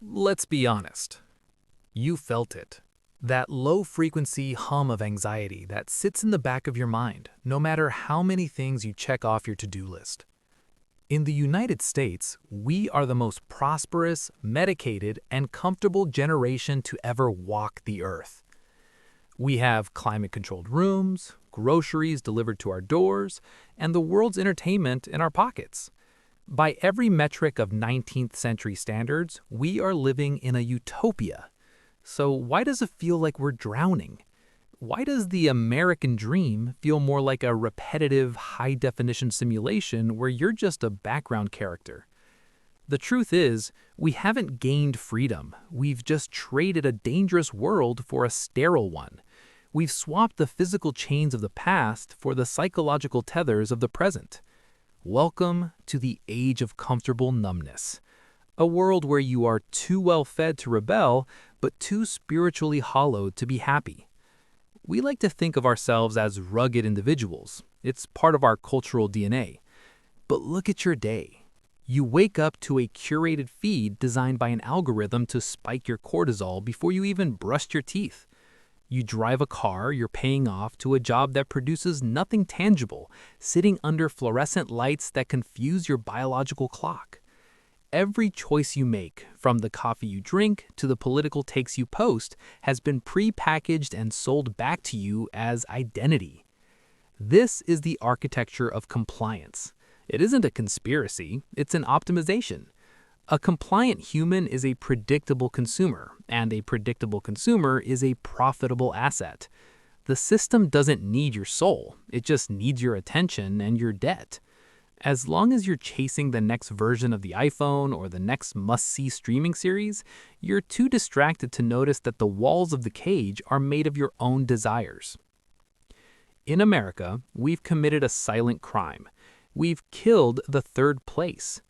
Let's be honest. You felt it. That low-frequency hum of anxiety that sits in the back of your mind, no matter how many things you check off your to-do list. In the United States, we are the most prosperous, medicated, and comfortable generation to ever walk the earth. We have climate-controlled rooms, groceries delivered to our doors, and the world's entertainment in our pockets. By every metric of 19th century standards, we are living in a utopia. So why does it feel like we're drowning? Why does the American dream feel more like a repetitive, high-definition simulation where you're just a background character? The truth is, we haven't gained freedom. We've just traded a dangerous world for a sterile one. We've swapped the physical chains of the past for the psychological tethers of the present. Welcome to the age of comfortable numbness. A world where you are too well fed to rebel, but too spiritually hollowed to be happy. We like to think of ourselves as rugged individuals. It's part of our cultural DNA. But look at your day. You wake up to a curated feed designed by an algorithm to spike your cortisol before you even brushed your teeth. You drive a car you're paying off to a job that produces nothing tangible, sitting under fluorescent lights that confuse your biological clock. Every choice you make, from the coffee you drink to the political takes you post, has been pre-packaged and sold back to you as identity. This is the architecture of compliance. It isn't a conspiracy, it's an optimization. A compliant human is a predictable consumer, and a predictable consumer is a profitable asset. The system doesn't need your soul, it just needs your attention and your debt. As long as you're chasing the next version of the iPhone or the next must-see streaming series, you're too distracted to notice that the walls of the cage are made of your own desires. In America, we've committed a silent crime. We've killed the third place.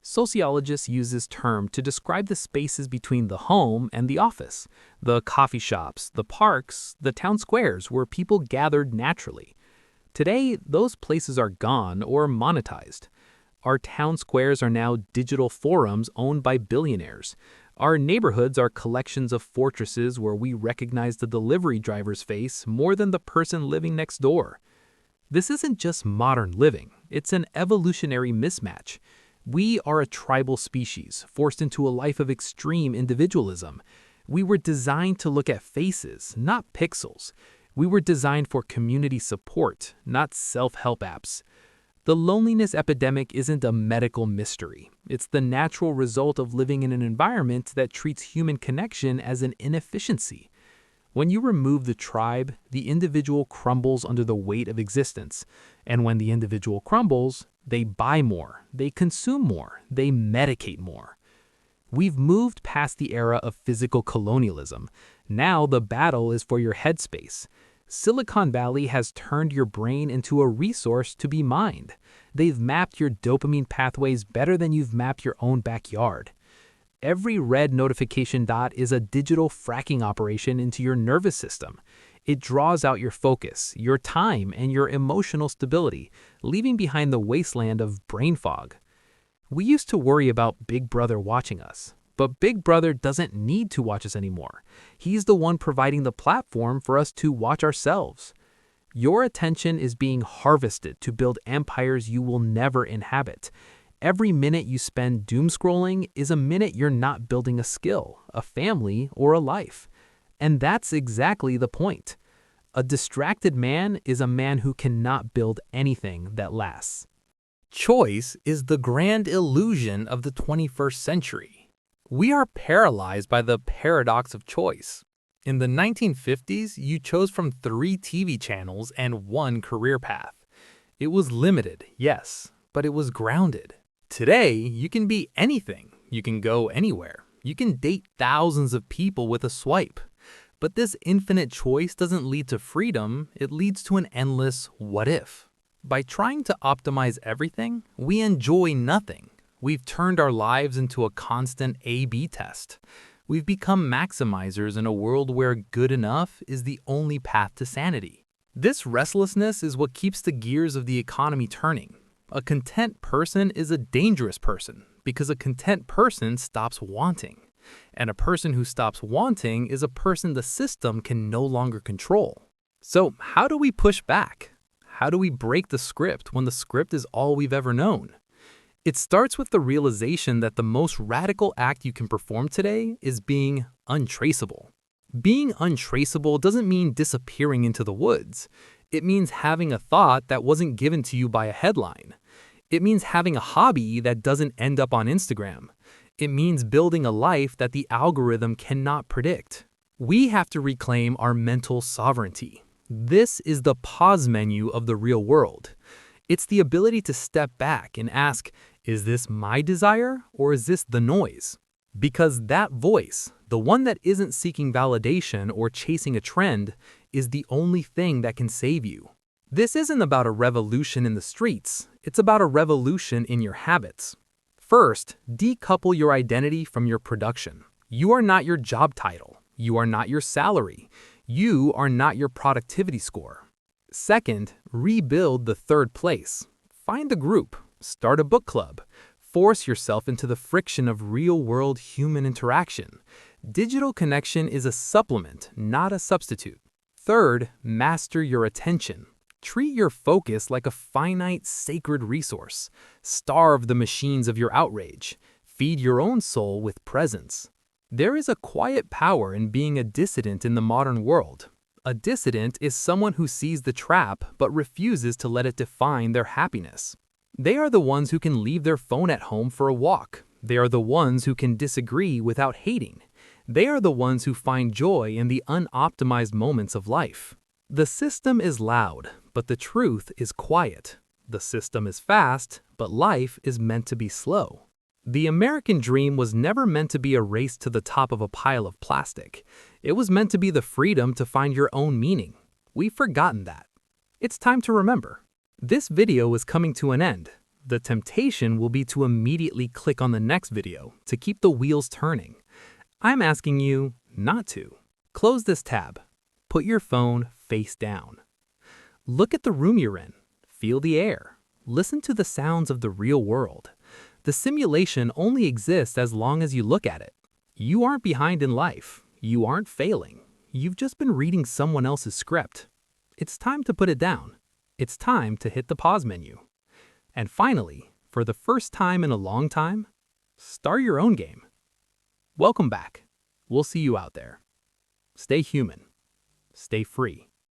Sociologists use this term to describe the spaces between the home and the office, the coffee shops, the parks, the town squares where people gathered naturally. Today, those places are gone or monetized. Our town squares are now digital forums owned by billionaires. Our neighborhoods are collections of fortresses where we recognize the delivery driver's face more than the person living next door. This isn't just modern living, it's an evolutionary mismatch. We are a tribal species, forced into a life of extreme individualism. We were designed to look at faces, not pixels. We were designed for community support, not self-help apps. The loneliness epidemic isn't a medical mystery. It's the natural result of living in an environment that treats human connection as an inefficiency. When you remove the tribe, the individual crumbles under the weight of existence. And when the individual crumbles, they buy more, they consume more, they medicate more. We've moved past the era of physical colonialism. Now the battle is for your headspace. Silicon Valley has turned your brain into a resource to be mined. They've mapped your dopamine pathways better than you've mapped your own backyard. Every red notification dot is a digital fracking operation into your nervous system. It draws out your focus, your time, and your emotional stability, leaving behind the wasteland of brain fog. We used to worry about Big Brother watching us, but Big Brother doesn't need to watch us anymore. He's the one providing the platform for us to watch ourselves. Your attention is being harvested to build empires you will never inhabit. Every minute you spend doom scrolling is a minute you're not building a skill, a family, or a life. And that's exactly the point. A distracted man is a man who cannot build anything that lasts. Choice is the grand illusion of the 21st century. We are paralyzed by the paradox of choice. In the 1950s, you chose from 3 TV channels and 1 career path. It was limited, yes, but it was grounded. Today, you can be anything. You can go anywhere. You can date thousands of people with a swipe. But this infinite choice doesn't lead to freedom, it leads to an endless what if. By trying to optimize everything, we enjoy nothing. We've turned our lives into a constant A/B test. We've become maximizers in a world where good enough is the only path to sanity. This restlessness is what keeps the gears of the economy turning. A content person is a dangerous person because a content person stops wanting. And a person who stops wanting is a person the system can no longer control. So how do we push back? How do we break the script when the script is all we've ever known? It starts with the realization that the most radical act you can perform today is being untraceable. Being untraceable doesn't mean disappearing into the woods. It means having a thought that wasn't given to you by a headline. It means having a hobby that doesn't end up on Instagram. It means building a life that the algorithm cannot predict. We have to reclaim our mental sovereignty. This is the pause menu of the real world. It's the ability to step back and ask, is this my desire or is this the noise? Because that voice, the one that isn't seeking validation or chasing a trend, is the only thing that can save you. This isn't about a revolution in the streets, it's about a revolution in your habits. First, decouple your identity from your production. You are not your job title. You are not your salary. You are not your productivity score. Second, rebuild the third place. Find a group, start a book club, force yourself into the friction of real-world human interaction. Digital connection is a supplement, not a substitute. Third, master your attention. Treat your focus like a finite, sacred resource. Starve the machines of your outrage. Feed your own soul with presence. There is a quiet power in being a dissident in the modern world. A dissident is someone who sees the trap but refuses to let it define their happiness. They are the ones who can leave their phone at home for a walk. They are the ones who can disagree without hating. They are the ones who find joy in the unoptimized moments of life. The system is loud, but the truth is quiet. The system is fast, but life is meant to be slow. The American dream was never meant to be a race to the top of a pile of plastic. It was meant to be the freedom to find your own meaning. We've forgotten that. It's time to remember. This video is coming to an end. The temptation will be to immediately click on the next video to keep the wheels turning. I'm asking you not to. Close this tab. Put your phone face down. Look at the room you're in. Feel the air. Listen to the sounds of the real world. The simulation only exists as long as you look at it. You aren't behind in life. You aren't failing. You've just been reading someone else's script. It's time to put it down. It's time to hit the pause menu. And finally, for the first time in a long time, start your own game. Welcome back. We'll see you out there. Stay human. Stay free.